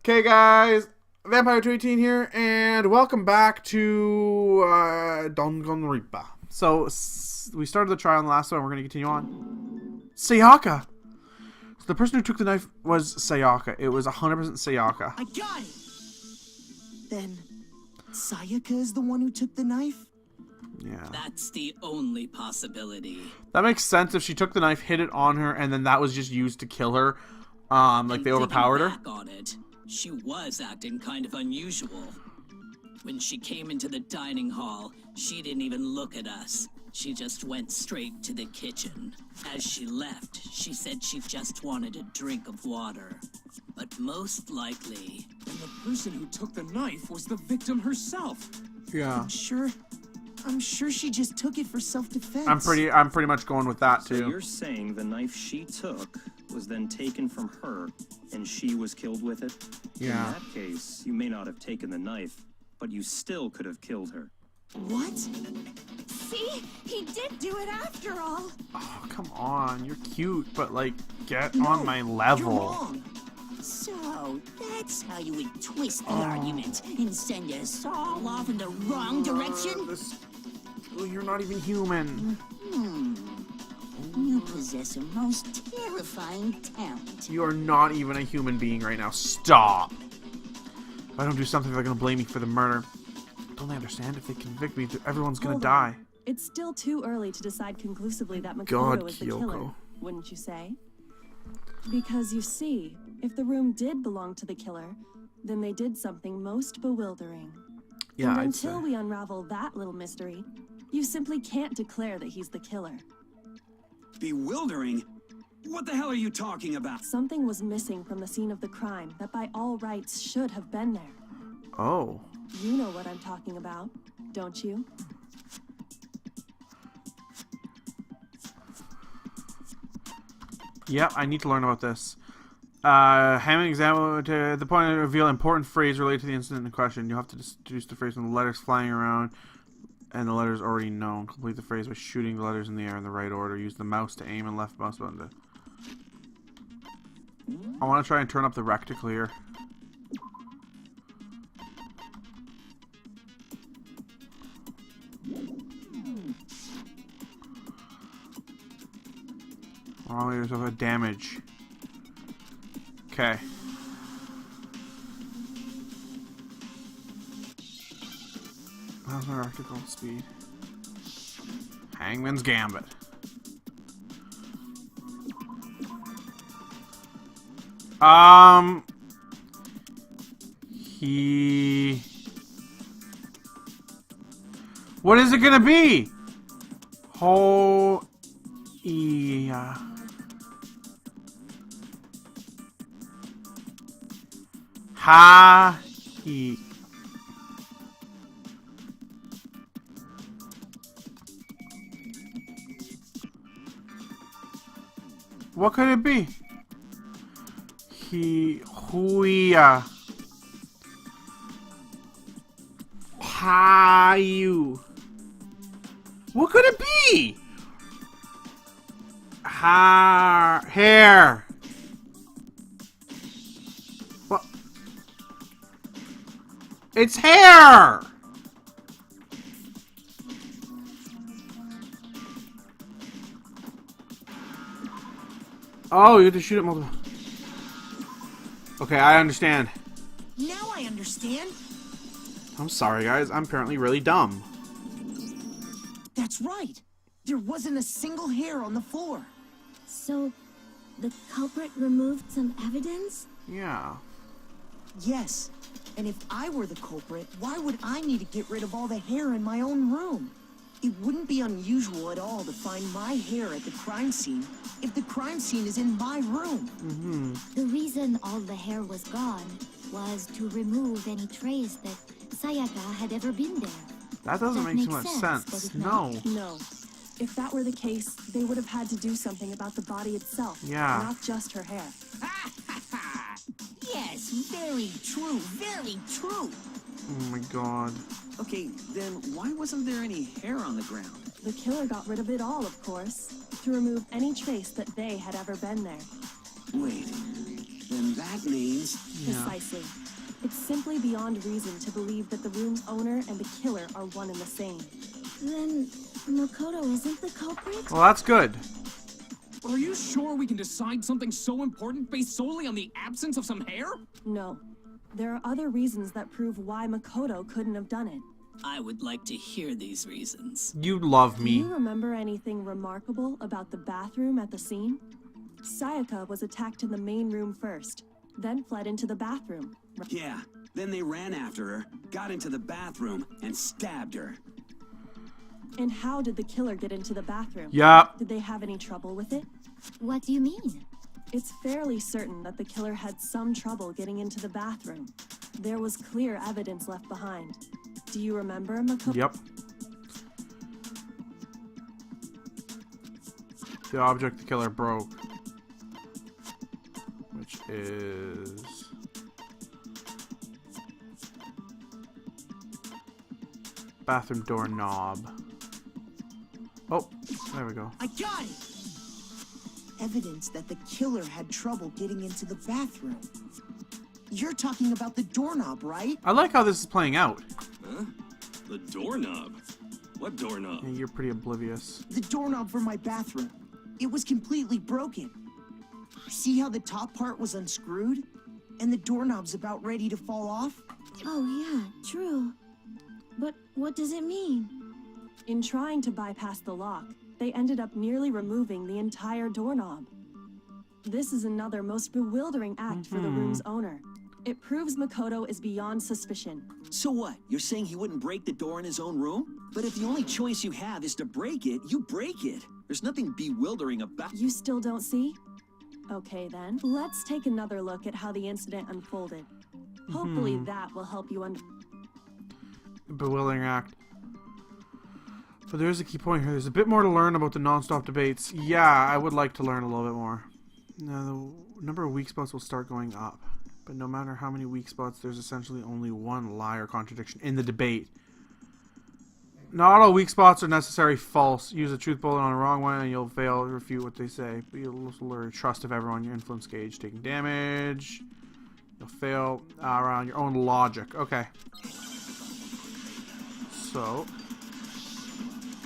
Okay, guys, Vampire 218 here, and welcome back to Danganronpa. So, we started the trial in the last one, we're going to continue on. Sayaka! So the person who took the knife was Sayaka. It was 100% Sayaka. I got it! Then, Sayaka is the one who took the knife? Yeah. That's the only possibility. That makes sense if she took the knife, hit it on her, and then that was just used to kill her. Like they overpowered her. Back on it, she was acting kind of unusual. When she came into the dining hall, she didn't even look at us. She just went straight to the kitchen. As she left, she said she just wanted a drink of water. But most likely... And the person who took the knife was the victim herself. Yeah. I'm sure she just took it for self-defense. I'm pretty much going with that too. So you're saying the knife she took was then taken from her and she was killed with it? Yeah. In that case, you may not have taken the knife, but you still could have killed her. What? See? He did do it after all. Oh, come on. You're cute, but like, get No, on my level. You're wrong. So, that's how you would twist the argument and send us all off in the wrong direction? You're not even human. You possess a most terrifying talent. You are not even a human being right now. Stop. If I don't do something, they're going to blame me for the murder. Don't they understand? If they convict me, everyone's going to die. It's still too early to decide conclusively that God, Makoto is the Kyoko. killer, wouldn't you say? Because you see, if the room did belong to the killer, then they did something most bewildering. Yeah, and I'd say. until we unravel that little mystery, you simply can't declare that he's the killer. Bewildering? What the hell are you talking about? Something was missing from the scene of the crime that by all rights should have been there. Oh. You know what I'm talking about, don't you? Yep, I need to learn about this. Having example to the point to reveal important phrase related to the incident in question. You have to deduce the phrase from the letters flying around and the letters already known. Complete the phrase by shooting the letters in the air in the right order. Use the mouse to aim and left mouse button to... I want to try and turn up the reticle here. Meters of damage. Okay. How's my reticle speed? Hangman's Gambit. What is it gonna be? Yeah. He. What could it be? Huia. Hayu. What could it be? Hair. What? It's hair! Oh, you have to shoot it multiple. Okay, I understand. Now I understand. I'm sorry, guys. I'm apparently really dumb. That's right. There wasn't a single hair on the floor. So, the culprit removed some evidence? Yeah. Yes. And if I were the culprit, why would I need to get rid of all the hair in my own room? It wouldn't be unusual at all to find my hair at the crime scene if the crime scene is in my room. The reason all the hair was gone was to remove any trace that Sayaka had ever been there. That doesn't That make too makes much sense, sense. does it No. not? No. If that were the case, they would have had to do something about the body itself, Yeah. not just her hair. Yes, very true, very true. Oh my god. Okay, then why wasn't there any hair on the ground? The killer got rid of it all, of course, to remove any trace that they had ever been there. Wait, then that that means... Precisely. It's simply beyond reason to believe that the room's owner and the killer are one and the same. Then Makoto isn't the culprit? Well, that's good. Are you sure we can decide something so important based solely on the absence of some hair? No. There are other reasons that prove why Makoto couldn't have done it. I would like to hear these reasons. You love Do me. you remember anything remarkable about the bathroom at the scene? Sayaka was attacked in the main room first, then fled into the bathroom. Yeah, then they ran after her, got into the bathroom, and stabbed her. And how did the killer get into the bathroom? Yeah. Did they have any trouble with it? What do you mean? It's fairly certain that the killer had some trouble getting into the bathroom. There was clear evidence left behind. Do you remember, Makoto? Yep. The object the killer broke. Which is... bathroom door knob. Oh, there we go. I got it! Evidence that the killer had trouble getting into the bathroom. You're talking about the doorknob, right? I like how this is playing out. Huh? The doorknob? What doorknob? Yeah, you're pretty oblivious. The doorknob for my bathroom. It was completely broken. See how the top part was unscrewed? And the doorknob's about ready to fall off? Oh yeah, true. But what does it mean? In trying to bypass the lock, they ended up nearly removing the entire doorknob. This is another most bewildering act for the room's owner. It proves Makoto is beyond suspicion. So what? You're saying he wouldn't break the door in his own room? But if the only choice you have is to break it, you break it. There's nothing bewildering about... You still don't see? Okay then, let's take another look at how the incident unfolded. Hopefully that will help you Bewildering act. But there's a key point here. There's a bit more to learn about the non-stop debates. Yeah, I would like to learn a little bit more. Now, the number of weak spots will start going up. But no matter how many weak spots, there's essentially only one lie or contradiction in the debate. Not all weak spots are necessarily false. Use a truth bullet on a wrong one and you'll fail to refute what they say. But you'll also learn trust of everyone in your influence gauge. Taking damage. You'll fail around your own logic. Okay. So,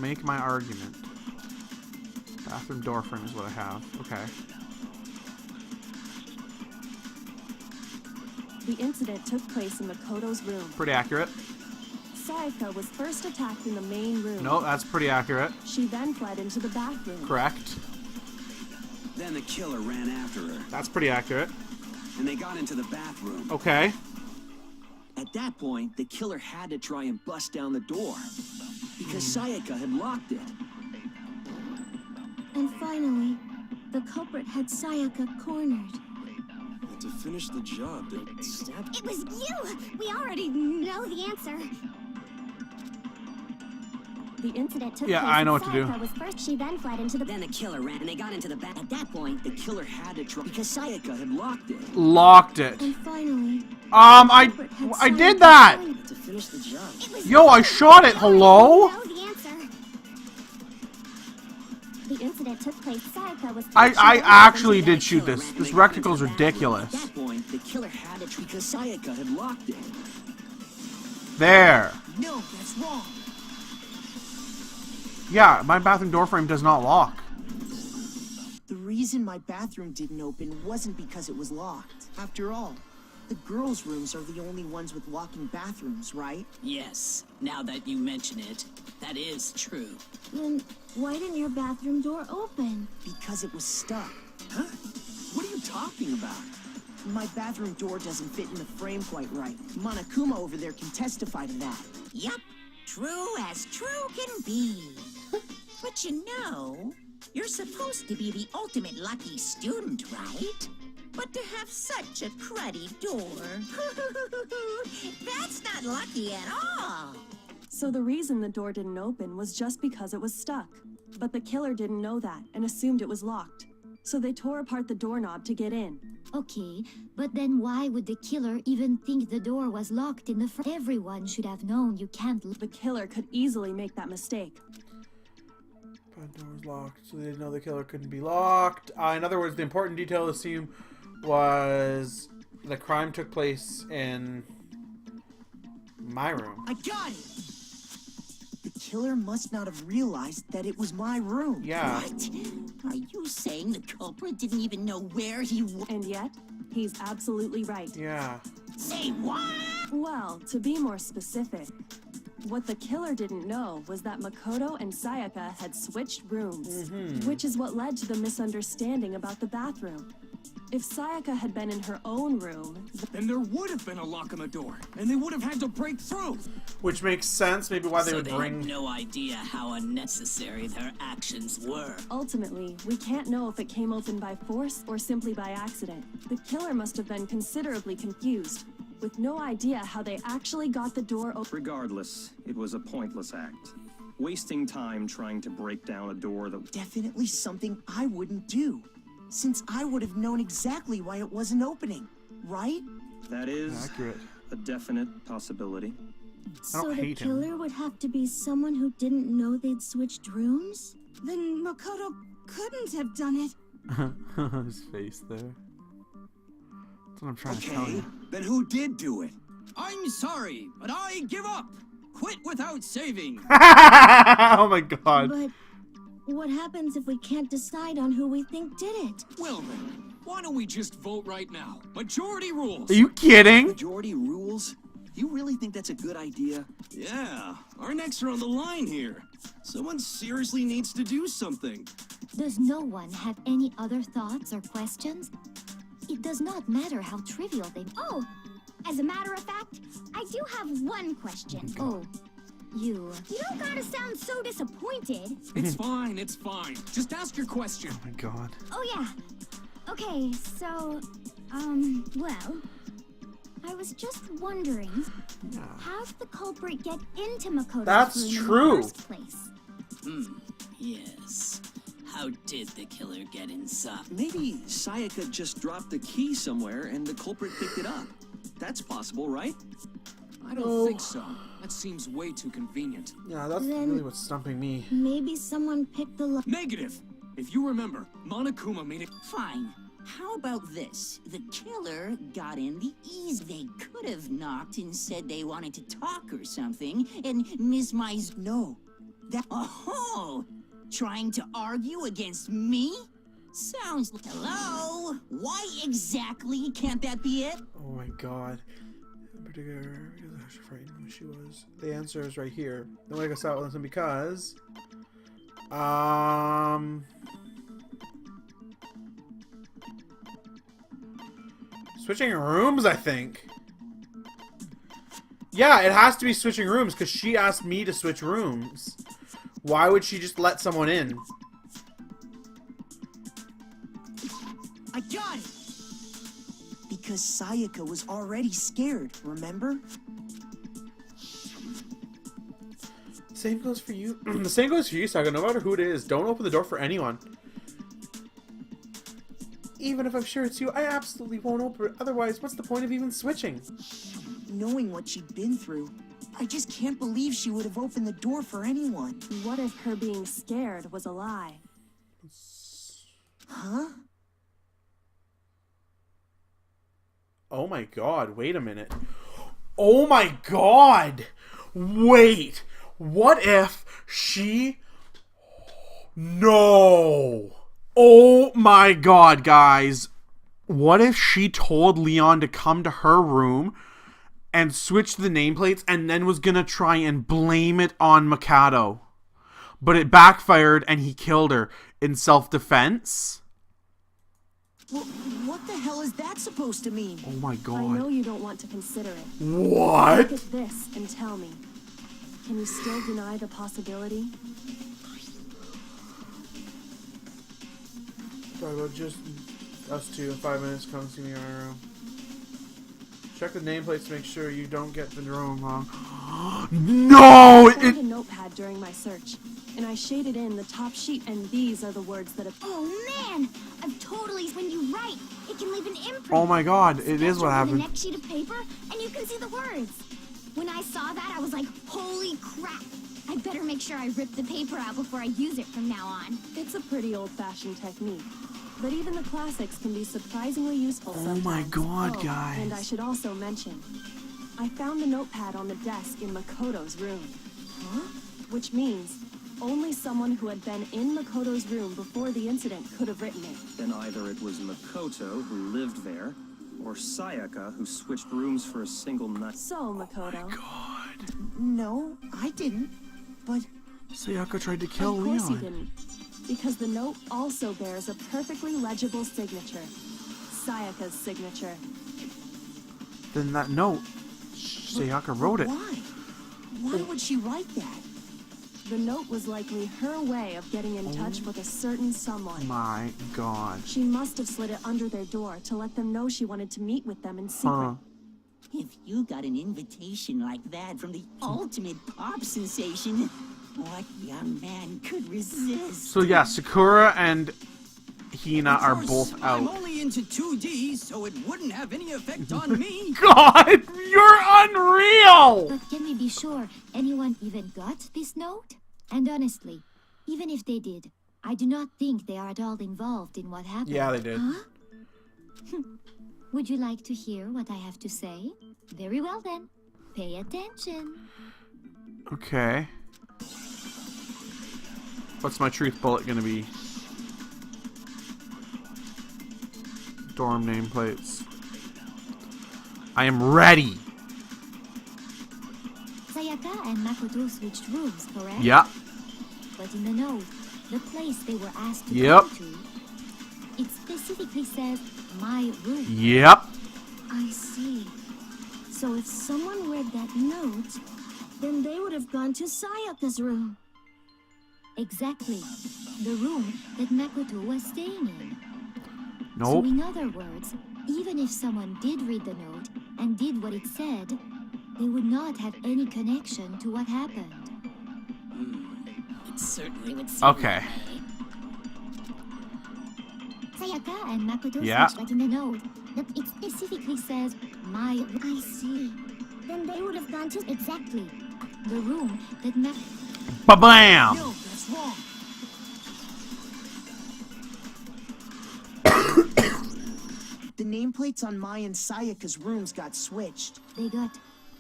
make my argument. Bathroom door frame is what I have. Okay. The incident took place in Makoto's room. Pretty accurate. Sayaka was first attacked in the main room. No, that's pretty accurate. She then fled into the bathroom. Correct. Then the killer ran after her, That's pretty accurate. and they got into the bathroom. Okay. At that point, the killer had to try and bust down the door. Because Sayaka had locked it. And finally, the culprit had Sayaka cornered. To finish the job, they stabbed... It was you! We already know the answer. The incident took Yeah, place. I know what to do. Sayaka was first, she then fled into the... Then the killer ran and they got into the bath. At that point, the killer had to try... Because Sayaka had locked it. Locked it. And finally... I did that! To finish the job. It was Yo, I shot it. Hello? know the answer. The incident took place. Sayaka was... I actually did shoot this. This recticle's ridiculous. At that point, the killer had to try... Because Sayaka had locked it. There. No, that's wrong. Yeah, my bathroom door frame does not lock. The reason my bathroom didn't open wasn't because it was locked. After all, the girls' rooms are the only ones with locking bathrooms, right? Yes, now that you mention it, that is true. Then why didn't your bathroom door open? Because it was stuck. Huh? What are you talking about? My bathroom door doesn't fit in the frame quite right. Monokuma over there can testify to that. Yup, true as true can be. But you know, you're supposed to be the ultimate lucky student, right? But to have such a cruddy door, that's not lucky at all. So the reason the door didn't open was just because it was stuck. But the killer didn't know that and assumed it was locked. So they tore apart the doorknob to get in. Okay, but then why would the killer even think the door was locked in the front? Everyone should have known you can't... The killer could easily make that mistake. Front door was locked, so they didn't know the killer couldn't be locked. In other words, the important detail of the scene was the crime took place in my room. I got it! The killer must not have realized that it was my room. Yeah. What? Are you saying the culprit didn't even know where he was? And yet, he's absolutely right. Yeah. Say what? Well, to be more specific, what the killer didn't know was that Makoto and Sayaka had switched rooms, which is what led to the misunderstanding about the bathroom. If Sayaka had been in her own room, Then there would have been a lock on the door, and they would have had to break through. Which makes sense, maybe why they So would they bring... had no idea how unnecessary their actions were. ultimately, we can't know if it came open by force or simply by accident. The killer must have been considerably confused, with no idea how they actually got the door open. Regardless, it was a pointless act. Wasting time trying to break down a door that... Definitely something I wouldn't do, since I would have known exactly why it wasn't opening, right? That is Accurate. a definite possibility. So the hate him. killer would have to be someone who didn't know they'd switched rooms? Then Makoto couldn't have done it. His face there. That's what I'm trying to tell Okay, you. then who did do it? I'm sorry, but I give up. Quit without saving. Oh my god. But what happens if we can't decide on who we think did it? Well then, why don't we just vote right now? Majority rules. Are you kidding? Majority rules? You really think that's a good idea? Yeah, our necks are on the line here. Someone seriously needs to do something. Does no one have any other thoughts or questions? It does not matter how trivial they... Oh, as a matter of fact, I do have one question. Oh, you... You don't gotta sound so disappointed. It's fine, it's fine. Just ask your question. Oh my god. Oh yeah. Okay, so, well, I was just wondering, how did the culprit get into Makoto's That's room true. in the first place? Yes. How did the killer get inside? Maybe Sayaka just dropped the key somewhere and the culprit picked it up. That's possible, right? I don't think so. That seems way too convenient. Yeah, that's Then- really what's stumping me. Maybe someone picked the lock. Negative. If you remember, Monokuma made it. Fine. How about this? The killer got in the ease. They could have knocked and said they wanted to talk or something, and Ms. Mize... No, that... Oh, trying to argue against me? Sounds... Hello? Why exactly can't that be it? Oh my god. In particular, because I was frightened who she was. The answer is right here. Don't make us out with them because... Switching rooms, I think. Yeah, it has to be switching rooms because she asked me to switch rooms. Why would she just let someone in? I got it! Because Sayaka was already scared, remember? Same goes for you. The same goes for you, Saga. No matter who it is, don't open the door for anyone. Even if I'm sure it's you, I absolutely won't open it. Otherwise, what's the point of even switching? Knowing what she'd been through, I just can't believe she would have opened the door for anyone. What if her being scared was a lie? Huh? Oh my god, wait a minute. Oh my god! Wait! What if she... No! Oh my god, guys. What if she told Leon to come to her room and switch the nameplates and then was gonna try and blame it on Mikado? But it backfired and he killed her in self-defense? Well, what the hell is that supposed to mean? Oh my god. I know you don't want to consider it. What? Look at this and tell me. Can you still deny the possibility? Talk about just us two in 5 minutes. Come see me in our room. Check the nameplates to make sure you don't get the room wrong. No! I found a notepad during my search, and I shaded in the top sheet, and these are the words that have... Oh man, I've totally... When you write, it can leave an imprint. Oh my god, it is what Sketch over happened. the next sheet of paper, and you can see the words. When I saw that, I was like, holy crap. I better make sure I rip the paper out before I use it from now on. It's a pretty old-fashioned technique. But even the classics can be surprisingly useful sometimes. Oh my god, guys. And I should also mention, I found the notepad on the desk in Makoto's room. Huh? Which means only someone who had been in Makoto's room before the incident could have written it. Then either it was Makoto who lived there, or Sayaka who switched rooms for a single night. So, Makoto. Oh my god. No, I didn't. But Sayaka tried to kill Of course Leon. he didn't. Because the note also bears a perfectly legible signature. Sayaka's signature. Then that note, Sayaka wrote it. why? Why would she write that? The note was likely her way of getting in touch with a certain someone. My god. She must have slid it under their door to let them know she wanted to meet with them in secret. Huh. If you got an invitation like that from the ultimate pop sensation, what young man could resist? So yeah, Sakura and Hina are Of both course, I'm out. only into 2D, so it wouldn't have any effect on me. God, you're unreal! But can we be sure anyone even got this note? And honestly, even if they did, I do not think they are at all involved in what happened. Yeah, they did. Huh? Would you like to hear what I have to say? Very well then. Pay attention. Okay. What's my truth bullet gonna be? Dorm nameplates. I am ready! Sayaka and Makoto switched rooms, correct? Yep. But in the note, the place they were asked to Yep. go to, it specifically says, my room. Yep. I see. So if someone read that note, then they would have gone to Sayaka's room. Exactly. The room that Makoto was staying in. Nope. So in other words, even if someone did read the note and did what it said, they would not have any connection to what happened. It certainly would seem Okay. that way. Sayaka and Makoto Yeah. switched, but in the note, it specifically says, my I see. Then they would have gone to Exactly. The room that Mak... Ba-bam! No, that's wrong. The nameplates on Mai and Sayaka's rooms got switched. They got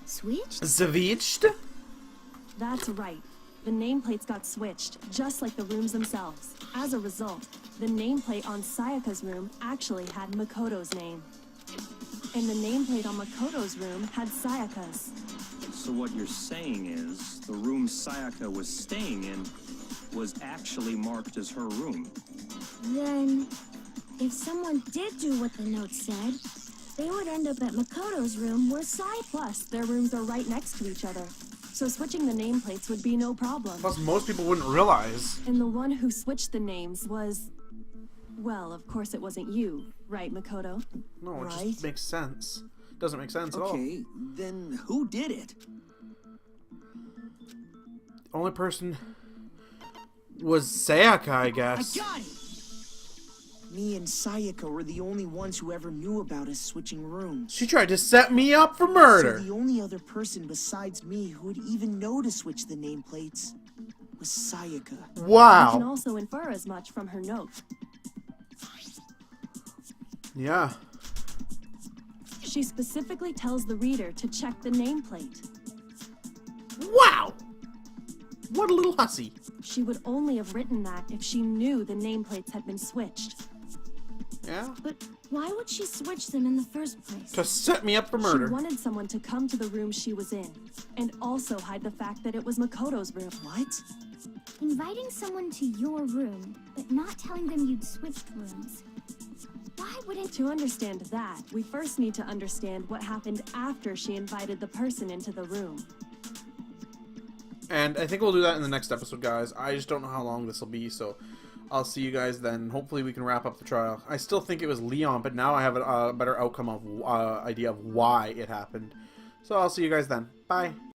switched? Zaviched? That's right. The nameplates got switched, just like the rooms themselves. As a result, the nameplate on Sayaka's room actually had Makoto's name. And the nameplate on Makoto's room had Sayaka's. So what you're saying is, the room Sayaka was staying in was actually marked as her room. Then, if someone did do what the note said, they would end up at Makoto's room where Plus, their rooms are right next to each other. So switching the nameplates would be no problem. Plus, most people wouldn't realize. And the one who switched the names was... Well, of course it wasn't you, right, Makoto? No, it Right. just makes sense. Doesn't make sense at all. Okay, then who did it? Only person was Sayaka, I I guess. got it. Me and Sayaka were the only ones who ever knew about us switching rooms. She tried to set me up for murder. So the only other person besides me who would even know to switch the nameplates was Sayaka. You can Wow. also infer as much from her note. Yeah. She specifically tells the reader to check the nameplate. Wow. What a little hussy. She would only have written that if she knew the nameplates had been switched. Yeah. But why would she switch them in the first place? To set me up for She murder. wanted someone to come to the room she was in, and also hide the fact that it was Makoto's room. What? Inviting someone to your room, but not telling them you'd switched rooms. Why wouldn't... To understand that, we first need to understand what happened after she invited the person into the room. And I think we'll do that in the next episode, guys. I just don't know how long this will be, so I'll see you guys then. Hopefully we can wrap up the trial. I still think it was Leon, but now I have a better outcome of idea of why it happened. So I'll see you guys then. Bye.